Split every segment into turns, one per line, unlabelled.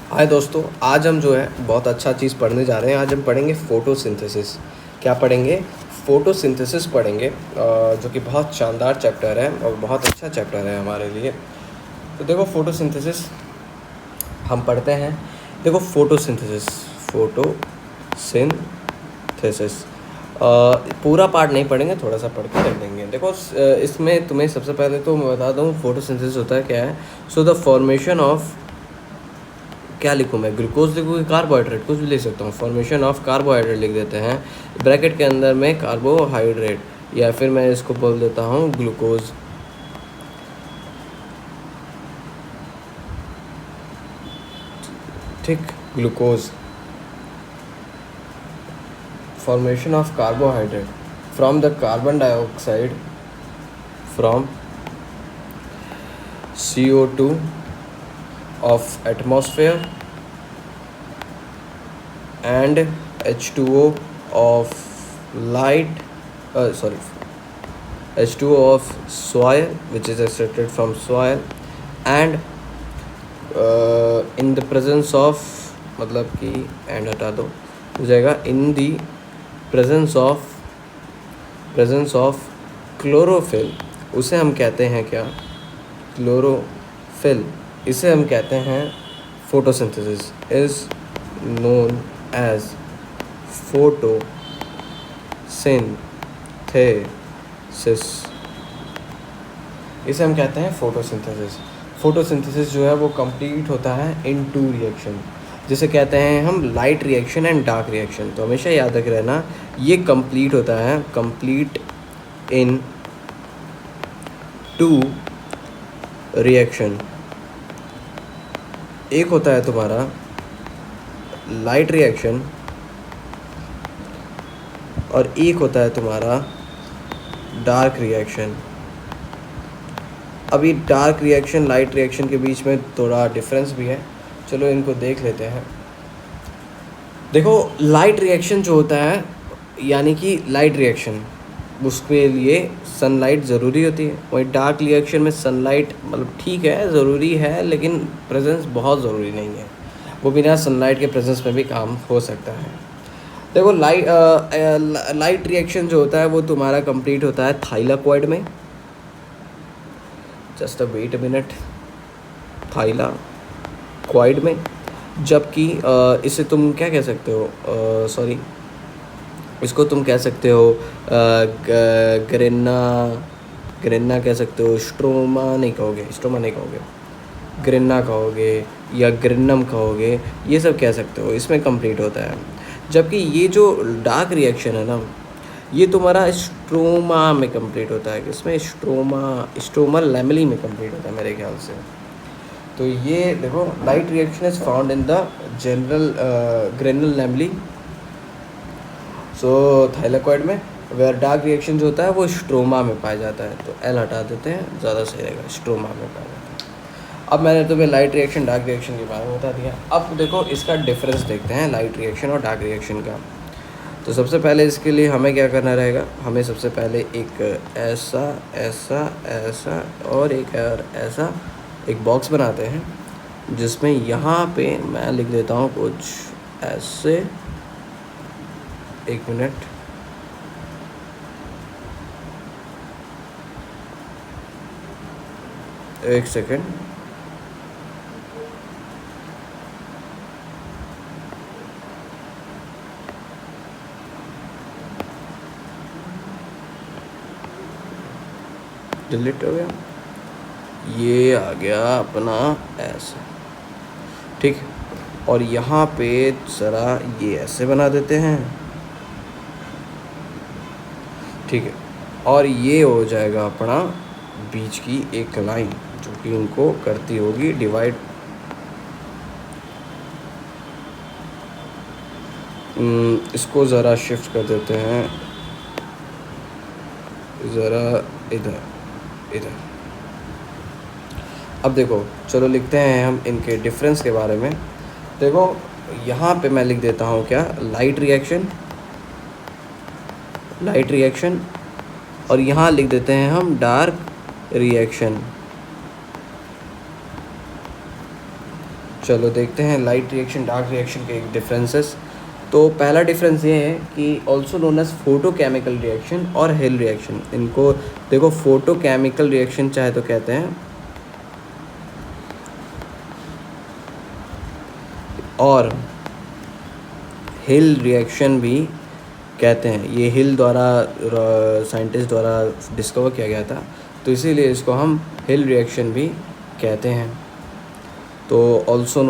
हाय दोस्तों, आज हम जो है बहुत अच्छा चीज़ पढ़ने जा रहे हैं। आज हम पढ़ेंगे फ़ोटोसिंथेसिस। क्या पढ़ेंगे? फ़ोटोसिंथेसिस पढ़ेंगे, जो कि बहुत शानदार चैप्टर है और बहुत अच्छा चैप्टर है हमारे लिए। तो देखो फ़ोटोसिंथेसिस हम पढ़ते हैं। देखो फ़ोटोसिंथेसिस पूरा पार्ट नहीं पढ़ेंगे, थोड़ा सा पढ़ के रख देंगे। देखो इसमें तुम्हें सबसे पहले तो मैं बता दूँ फ़ोटोसिंथेसिस होता है क्या है। सो द फॉर्मेशन ऑफ, क्या लिखूँ मैं, ग्लूकोज लिखूँ कि कार्बोहाइड्रेट, कुछ भी लिख सकता हूँ। फॉर्मेशन ऑफ कार्बोहाइड्रेट लिख देते हैं ब्रैकेट के अंदर में, कार्बोहाइड्रेट, या फिर मैं इसको बोल देता हूँ ग्लूकोज। ठीक, glucose. Formation of carbohydrate from the carbon dioxide, from CO2 of atmosphere and H2O of light, H2O of soil, which is extracted from soil, and in the presence of, मतलब कि एंड हटा दो, हो जाएगा इन the presence of chlorophyll. उसे हम कहते हैं क्या? क्लोरोफिल। इसे हम कहते हैं photosynthesis, is known as photosynthesis. इसे हम कहते हैं फोटोसिंथेसिस। फोटोसिंथेसिस जो है वो कंप्लीट होता है इन 2 रिएक्शन, जिसे कहते हैं हम light reaction and dark reaction. तो हमेशा याद रख रहना, ये कंप्लीट होता है, कंप्लीट इन 2 रिएक्शन। एक होता है तुम्हारा लाइट रिएक्शन और एक होता है तुम्हारा डार्क रिएक्शन। अभी डार्क रिएक्शन लाइट रिएक्शन के बीच में थोड़ा डिफरेंस भी है, चलो इनको देख लेते हैं। देखो लाइट रिएक्शन जो होता है, यानी कि लाइट रिएक्शन, उसके लिए सनलाइट ज़रूरी होती है। वही डार्क रिएक्शन में सनलाइट मतलब ठीक है, ज़रूरी है, लेकिन प्रेजेंस बहुत ज़रूरी नहीं है। वो बिना सनलाइट के प्रेजेंस में भी काम हो सकता है। देखो लाइट रिएक्शन जो होता है वो तुम्हारा कंप्लीट होता है थाइलाकॉइड में। Just wait a minute, thylakoid में। जबकि इसे तुम क्या कह सकते हो, सॉरी, इसको तुम कह सकते हो ग्रेना कह सकते हो। स्ट्रोमा नहीं कहोगे, ग्रेना कहोगे या ग्रेनम कहोगे, ये सब कह सकते हो। इसमें कंप्लीट होता है। जबकि ये जो डार्क रिएक्शन है ना, ये तुम्हारा स्ट्रोमा में कंप्लीट होता है। इसमें स्ट्रोमल लैमेली में कंप्लीट होता है मेरे ख्याल से। तो ये देखो, light reaction is found in the general granal lamellae, so thylakoid में। वेयर डार्क रिएक्शन जो होता है वो स्ट्रोमा में पाया जाता है। तो एल हटा देते हैं, ज़्यादा सही रहेगा, स्ट्रोमा में पाया जाता है। अब मैंने तुम्हें लाइट रिएक्शन डार्क रिएक्शन के बारे में बता दिया। अब देखो इसका डिफरेंस देखते हैं लाइट रिएक्शन और डार्क रिएक्शन का। तो सबसे पहले इसके लिए हमें क्या करना रहेगा, हमें सबसे पहले एक ऐसा और एक ऐसा एक बॉक्स बनाते हैं, जिसमें यहाँ पे मैं लिख देता हूँ कुछ ऐसे। एक मिनट, एक सेकेंड। डिलीट हो गया, ये आ गया अपना ऐसा, ठीक। और यहाँ पे ज़रा ये ऐसे बना देते हैं, ठीक है। और ये हो जाएगा अपना बीच की एक लाइन, जो कि इनको करती होगी डिवाइड। इसको ज़रा शिफ्ट कर देते हैं, ज़रा इधर। अब देखो, चलो लिखते हैं हम इनके डिफरेंस के बारे में। देखो यहाँ पे मैं लिख देता हूँ क्या, लाइट रिएक्शन, और यहाँ लिख देते हैं हम डार्क रिएक्शन। चलो देखते हैं लाइट रिएक्शन डार्क रिएक्शन के डिफरेंसेस। तो पहला डिफरेंस ये है कि also known as photochemical reaction और हिल रिएक्शन। इनको देखो, फोटोकेमिकल रिएक्शन चाहे तो कहते हैं, और हिल रिएक्शन भी कहते हैं। ये हिल द्वारा साइंटिस्ट द्वारा डिस्कवर किया गया था, तो इसीलिए इसको हम हिल रिएक्शन भी कहते हैं। तो also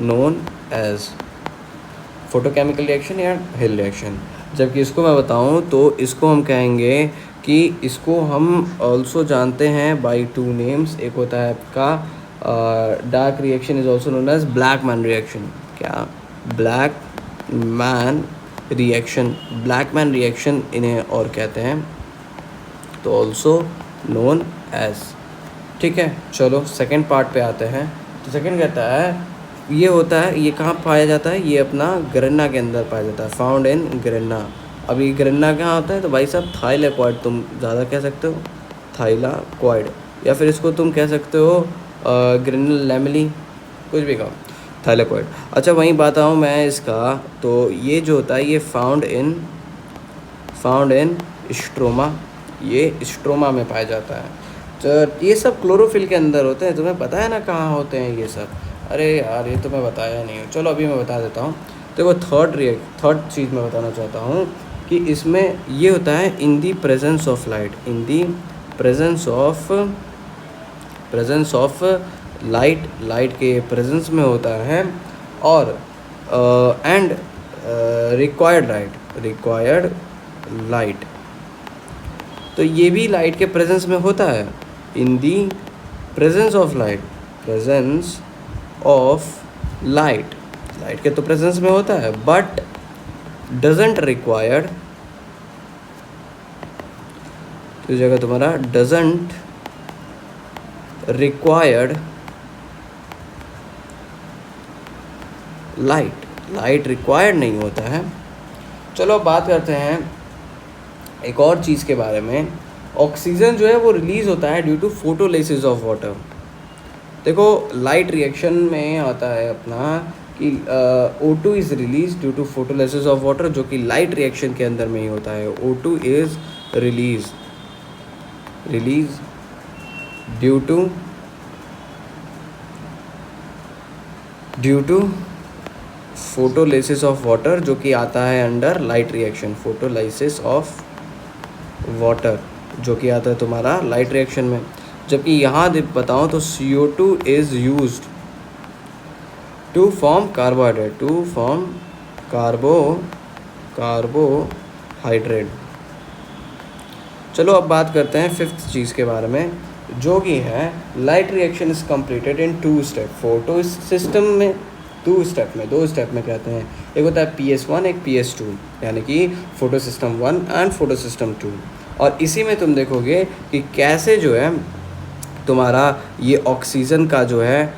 known as photochemical reaction या हिल रिएक्शन। जबकि इसको मैं बताऊं तो इसको हम कहेंगे कि इसको हम ऑल्सो जानते हैं बाय टू नेम्स। एक होता है आपका dark reaction is also known as black man reaction. क्या? Black man reaction. Black man reaction इन्हें और कहते हैं, तो ऑल्सो नोन एज। ठीक है, चलो सेकंड पार्ट पे आते हैं। तो सेकंड कहता है ये होता है, ये कहाँ पाया जाता है? ये अपना गरन्ना के अंदर पाया जाता है, फाउंड इन गरन्ना। अब ये गरन्ना कहाँ होता है? तो भाई साहब थाइलैक्वाइड, तुम ज़्यादा कह सकते हो थाइलाक्वाइड, या फिर इसको तुम कह सकते हो ग्रेनुल लैमेली, कुछ भी कहो, थाइलाक्वाइड। अच्छा, वहीं बात आऊँ मैं इसका, तो ये जो होता है ये फाउंड इन स्ट्रोमा, ये स्ट्रोमा में पाया जाता है। तो ये सब क्लोरोफिल के अंदर होते हैं। तुम्हें पता है ना कहाँ होते हैं ये सब? अरे यार, ये तो मैं बताया नहीं हूँ। चलो अभी मैं बता देता हूँ। देखो, थर्ड चीज़ मैं बताना चाहता हूँ कि इसमें ये होता है in the presence of light, in the presence of light के प्रेजेंस में होता है, और एंड रिक्वायर्ड लाइट, तो ये भी लाइट के प्रेजेंस में होता है। In the presence of light के तो प्रेजेंस में होता है, बट डजंट रिक्वायर्ड, तो जगह तुम्हारा डजंट रिक्वायर्ड लाइट रिक्वायर्ड नहीं होता है। चलो अब बात करते हैं एक और चीज़ के बारे में। ऑक्सीजन जो है वो रिलीज़ होता है due to photolysis of water. देखो, लाइट रिएक्शन में आता है अपना कि O2 is release due to photolysis of water, जो कि लाइट रिएक्शन के अंदर में ही होता है। O2 is release due to photolysis of water, जो कि आता है under light reaction. Photolysis of water जो कि आता है तुम्हारा लाइट रिएक्शन में। जबकि यहाँ बताऊँ तो CO2 is used to form carbohydrate, carbohydrate. चलो अब बात करते हैं फिफ्थ चीज़ के बारे में, जो कि है light reaction is completed in 2 step. Photo system में 2 स्टेप में कहते हैं। एक होता है PS1, एक PS2, यानी कि photo system 1 and photo system 2। और इसी में तुम देखोगे कि कैसे जो है तुम्हारा ये ऑक्सीजन का जो है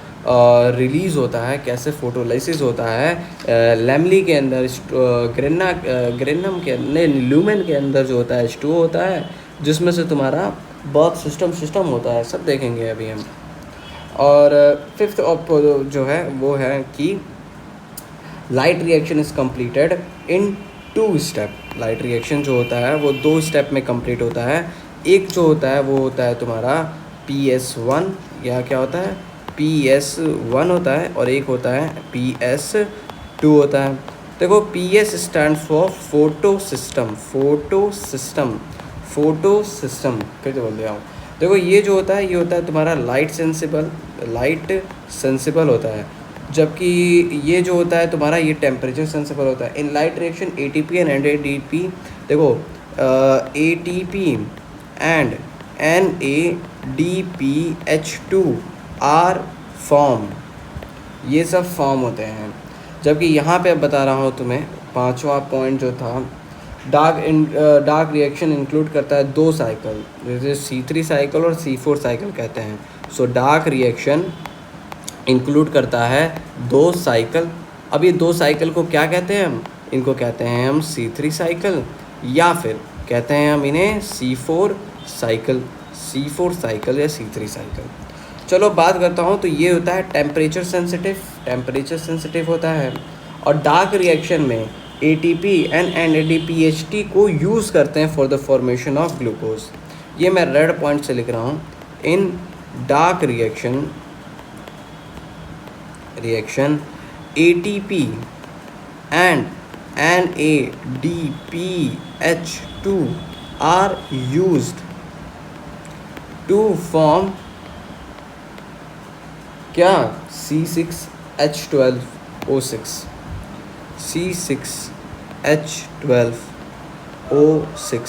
रिलीज़ होता है, कैसे फोटोलाइसिस होता है लैमली के अंदर, ग्रेनम के अंदर, ल्यूमेन के अंदर जो होता है H2O होता है, जिसमें से तुम्हारा बर्थ सिस्टम होता है। सब देखेंगे अभी हम। और फिफ्थ जो है वो है कि light reaction is completed in 2 step. Light reaction जो होता है वो 2 स्टेप में कंप्लीट होता है। एक जो होता है वो होता है तुम्हारा PS1, या क्या होता है PS1 होता है, और एक होता है PS2 होता है। देखो, PS stand for photo system, फिर तो बोल दिया हूँ। देखो, ये जो होता है ये होता है तुम्हारा लाइट सेंसिबल होता है, जबकि ये जो होता है तुम्हारा ये टेम्परेचर सेंसिबल होता है। In light reaction ATP and NADP, देखो ATP and NADPH2 are form, ये सब फॉर्म होते हैं। जबकि यहाँ पे अब बता रहा हूँ तुम्हें, 5वां पॉइंट जो था, डार्क रिएक्शन इंक्लूड करता है 2 साइकिल, जैसे C3 साइकिल और C4 साइकिल कहते हैं। सो डार्क रिएक्शन इंक्लूड करता है 2 साइकिल। अब ये 2 साइकिल को क्या कहते हैं हम? इनको कहते हैं हम C3 साइकिल, या फिर कहते हैं हम इन्हें C4 साइकिल। C4 साइकिल या C3 साइकिल। चलो बात करता हूँ, तो ये होता है टेम्परेचर सेंसिटिव होता है। और डार्क रिएक्शन में ATP एंड NADPH को यूज़ करते हैं for the formation of glucose. ये मैं रेड पॉइंट से लिख रहा हूँ। इन dark reaction ATP and NADPH are used to form क्या C6H12O6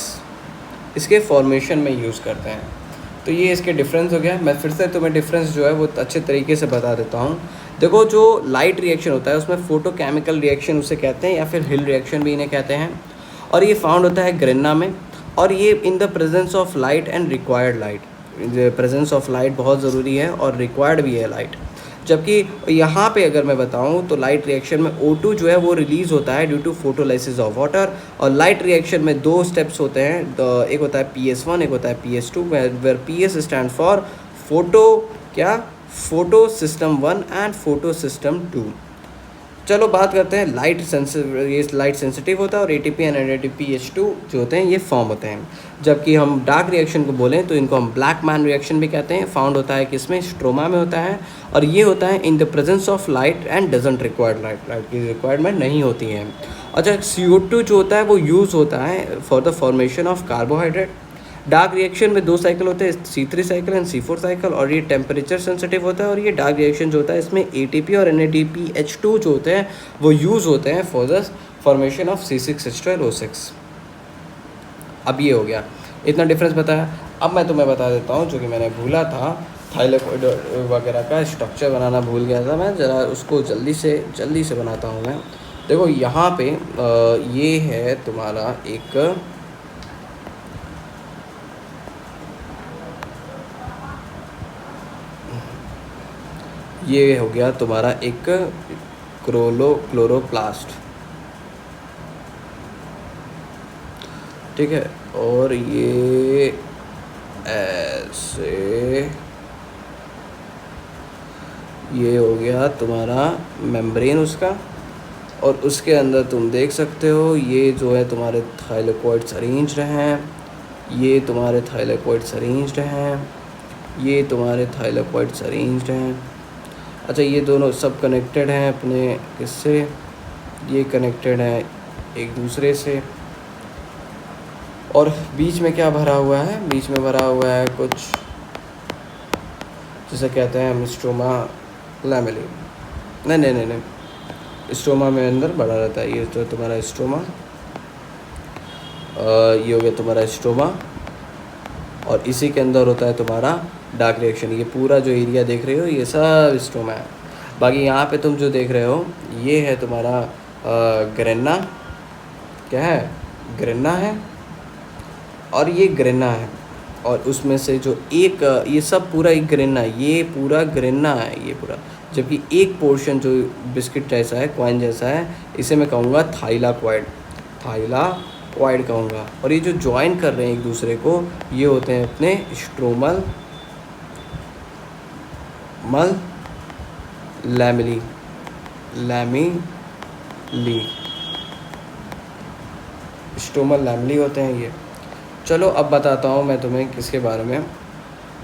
इसके फॉर्मेशन में यूज़ करते हैं। तो ये इसके डिफरेंस हो गया। मैं फिर से तुम्हें डिफरेंस जो है वो अच्छे तरीके से बता देता हूँ। देखो, जो लाइट रिएक्शन होता है उसमें फोटोकेमिकल रिएक्शन उसे कहते हैं, या फिर हिल रिएक्शन भी इन्हें कहते हैं। और ये फाउंड होता है ग्रेना में, और ये in the presence of light and required light. Presence of light बहुत ज़रूरी है और रिक्वायर्ड भी है लाइट। जबकि यहाँ पे अगर मैं बताऊँ तो लाइट रिएक्शन में O2 जो है वो रिलीज़ होता है due to photolysis of water. और लाइट रिएक्शन में 2 स्टेप्स होते हैं, एक होता है PS1, एक होता है PS2, where PS stand for photo system 1 and photo system 2। चलो बात करते हैं ये लाइट सेंसिटिव होता है, और ATP एंड NADPH जो होते हैं ये फॉर्म होते हैं। जबकि हम डार्क रिएक्शन को बोलें तो इनको हम ब्लैक मैन रिएक्शन भी कहते हैं। फाउंड होता है किसमें, स्ट्रोमा में होता है। और ये होता है in the presence of light and doesn't required light की रिक्वायरमेंट नहीं होती है। अच्छा, CO2 जो होता है वो यूज़ होता है for the formation of carbohydrate. Dark reaction में 2 साइकिल होते हैं, C3 cycle and C4 cycle, और ये टेम्परेचर सेंसिटिव होता है। और ये डार्क रिएक्शन जो होता है इसमें ATP और NADPH जो होते हैं वो यूज़ होते हैं for the formation of C6H12O6। अब ये हो गया, इतना डिफरेंस बताया। अब मैं तुम्हें बता देता हूँ, जो कि मैंने भूला था, थाइलेकोइड वगैरह का स्ट्रक्चर बनाना भूल गया था मैं, ज़रा उसको जल्दी से बनाता हूँ मैं। देखो यहाँ पे ये है तुम्हारा एक ये हो गया तुम्हारा एक क्लोरोप्लास्ट, ठीक है। और ये ऐसे ये हो गया तुम्हारा मेम्ब्रेन उसका। और उसके अंदर तुम देख सकते हो ये जो है तुम्हारे थाइलेकोइड्स अरेंज्ड हैं, ये तुम्हारे थाइलेकोइड्स अरेंज्ड हैं, ये तुम्हारे थाइलेकोइड्स अरेंज्ड हैं। अच्छा, ये दोनों सब कनेक्टेड हैं अपने इससे, ये कनेक्टेड हैं एक दूसरे से। और बीच में क्या भरा हुआ है, बीच में भरा हुआ है कुछ जिसे कहते हैं हम स्ट्रोमा लैमेली। नहीं, स्ट्रोमा में अंदर बड़ा रहता है। ये तो तुम्हारा स्ट्रोमा, ये हो गया तुम्हारा स्ट्रोमा, और इसी के अंदर होता है तुम्हारा डार्क रिएक्शन। ये पूरा जो एरिया देख रहे हो ये सब स्ट्रोमा है। बाकी यहाँ पे तुम जो देख रहे हो ये है तुम्हारा ग्रेना, क्या है, ग्रेना है, और ये ग्रेना है। और उसमें से जो एक ये सब पूरा एक ग्रेना है, ये पूरा ग्रेना है ये पूरा। जबकि एक पोर्शन जो बिस्किट जैसा है, कॉइन जैसा है, इसे मैं कहूँगा थाइलाक्वाइड कहूँगा। और ये जो ज्वाइन कर रहे हैं एक दूसरे को, ये होते हैं अपने स्ट्रोमल लैमेली स्ट्रोमल लैमेली होते हैं ये। चलो अब बताता हूँ मैं तुम्हें किसके बारे में।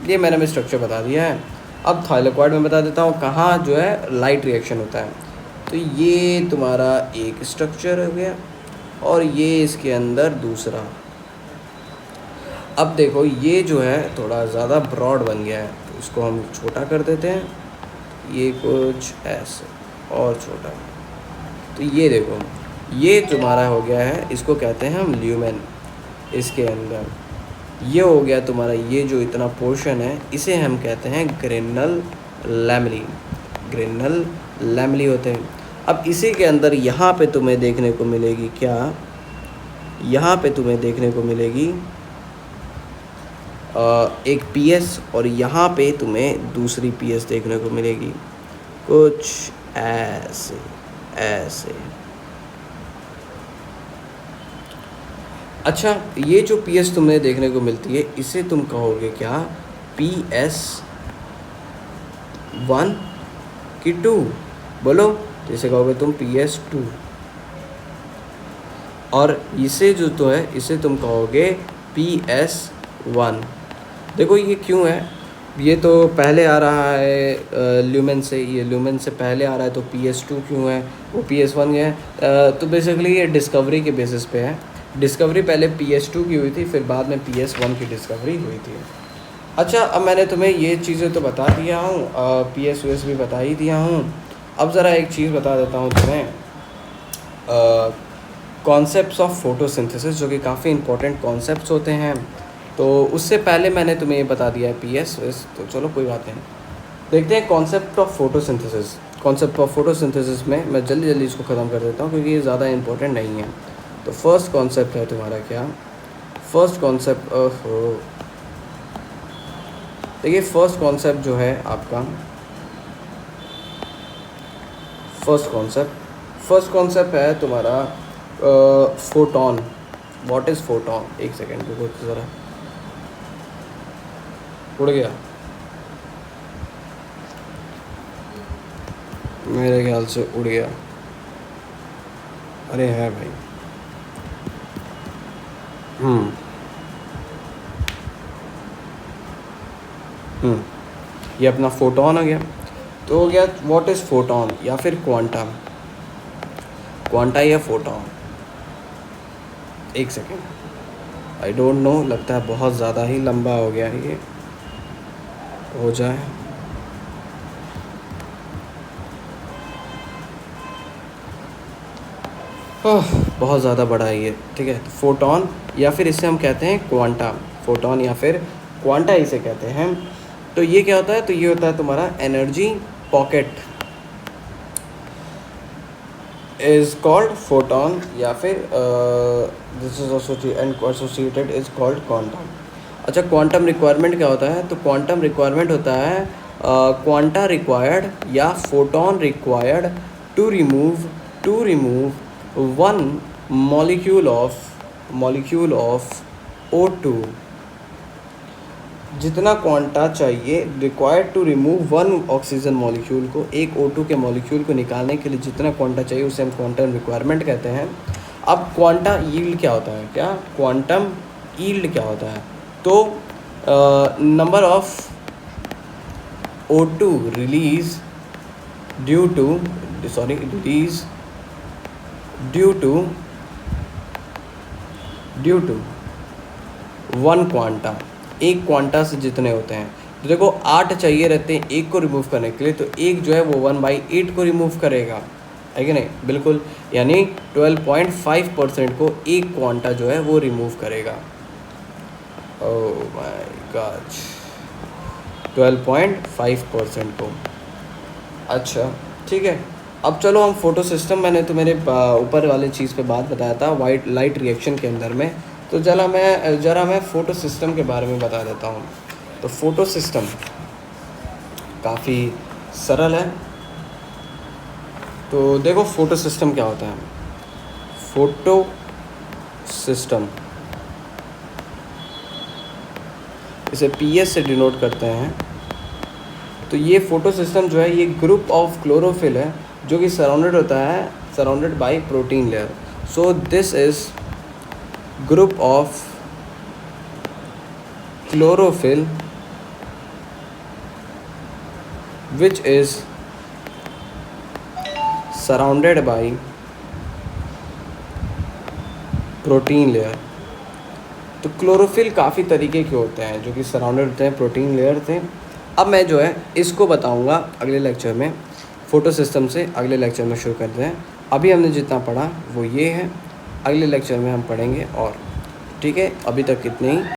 ये मैंने भी स्ट्रक्चर बता दिया है। अब थाइलेकोइड में बता देता हूँ कहाँ जो है लाइट रिएक्शन होता है। तो ये तुम्हारा एक स्ट्रक्चर हो गया, और ये इसके अंदर दूसरा। अब देखो ये जो है थोड़ा ज़्यादा ब्रॉड बन गया है, तो इसको हम छोटा कर देते हैं, ये कुछ ऐसे और छोटा। तो ये देखो ये तुम्हारा हो गया है, इसको कहते हैं हम ल्यूमेन। इसके अंदर ये हो गया तुम्हारा, ये जो इतना पोर्शन है इसे हम कहते हैं ग्रेनल लैमेली होते हैं। अब इसी के अंदर यहाँ पे तुम्हें देखने को मिलेगी क्या, यहाँ पे तुम्हें देखने को मिलेगी एक PS, और यहाँ पे तुम्हें दूसरी PS देखने को मिलेगी, कुछ ऐसे। अच्छा, ये जो PS तुम्हें देखने को मिलती है इसे तुम कहोगे क्या, PS1 की 2? बोलो, जैसे कहोगे तुम PS2। और इसे जो तो है इसे तुम कहोगे PS1। देखो ये क्यों है, ये तो पहले आ रहा है ल्यूमेन से, ये ल्यूमेन से पहले आ रहा है, तो PS2 क्यों है, वो PS1 है। तो बेसिकली ये डिस्कवरी के बेसिस पे है। डिस्कवरी पहले PS2 की हुई थी, फिर बाद में PS1 की डिस्कवरी हुई थी। अच्छा, अब मैंने तुम्हें ये चीज़ें तो बता दिया हूँ, PS भी बता ही दिया हूँ। अब ज़रा एक चीज़ बता देता हूँ तुम्हें, कॉन्सेप्ट्स ऑफ फोटोसिंथेसिस, जो कि काफ़ी इंपॉर्टेंट कॉन्सेप्ट्स होते हैं। तो उससे पहले मैंने तुम्हें ये बता दिया है PS, तो चलो कोई बात नहीं, देखते हैं concept of photosynthesis. Concept of photosynthesis में मैं जल्दी जल्दी इसको ख़त्म कर देता हूँ क्योंकि ये ज़्यादा इंपॉर्टेंट नहीं है। तो फर्स्ट कॉन्सेप्ट है तुम्हारा क्या, फर्स्ट कॉन्सेप्ट, देखिए फर्स्ट कॉन्सेप्ट जो है आपका, फर्स्ट कॉन्सेप्ट है तुम्हारा फोटोन। What is photon? एक सेकेंड रुको ज़रा, उड़ गया मेरे ख्याल से, उड़ गया। अरे है भाई, ये अपना फोटोन हो गया। तो हो गया व्हाट इज़ फोटोन या फिर क्वांटम, क्वांटा या फोटोन। एक सेकेंड, आई डोंट नो, लगता है बहुत ज़्यादा ही लंबा हो गया है ये, हो जाए। बहुत ज़्यादा बड़ा है ये, ठीक है। फोटोन या फिर इसे हम कहते हैं क्वांटा, फोटोन या फिर क्वांटा इसे कहते हैं। तो ये क्या होता है, तो ये होता है तुम्हारा energy pocket is called photon, या फिर this is associated is called quantum. अच्छा, क्वांटम रिक्वायरमेंट क्या होता है, तो क्वांटम रिक्वायरमेंट होता है क्वांटा रिक्वायर्ड या photon required to remove one molecule of O2। जितना क्वांटा चाहिए, required to remove one oxygen molecule को, एक O2 के मॉलिक्यूल को निकालने के लिए जितना क्वांटा चाहिए उसे हम क्वांटम रिक्वायरमेंट कहते हैं। अब क्वांटा यील्ड क्या होता है, क्या क्वांटम यील्ड क्या होता है, तो number of O2 release due to one quanta, एक क्वांटा से जितने होते हैं। तो देखो 8 चाहिए रहते हैं एक को रिमूव करने के लिए, तो एक जो है वो 1/8 को रिमूव करेगा, है कि नहीं, बिल्कुल। यानी 12.5% को एक क्वांटा जो है वो रिमूव करेगा। ओह माय गॉड, 12.5% को। अच्छा ठीक है, अब चलो हम फोटो सिस्टम, मैंने तो मेरे ऊपर वाले चीज़ पे बात बताया था वाइट लाइट रिएक्शन के अंदर में, तो जरा मैं फ़ोटो सिस्टम के बारे में बता देता हूँ। तो फ़ोटो सिस्टम काफ़ी सरल है। तो देखो फ़ोटो सिस्टम क्या होता है, फ़ोटो सिस्टम इसे PS से डिनोट करते हैं। तो ये फ़ोटो सिस्टम जो है ये ग्रुप ऑफ क्लोरोफिल है जो कि surrounded by protein layer. So this is group of chlorophyll which is surrounded by protein layer. तो क्लोरोफिल काफ़ी तरीके के होते हैं जो कि सराउंडेड होते हैं प्रोटीन लेयर से। अब मैं जो है इसको बताऊंगा अगले लेक्चर में, फ़ोटो सिस्टम से अगले लेक्चर में शुरू करते हैं। अभी हमने जितना पढ़ा वो ये है, अगले लेक्चर में हम पढ़ेंगे और, ठीक है, अभी तक इतने ही।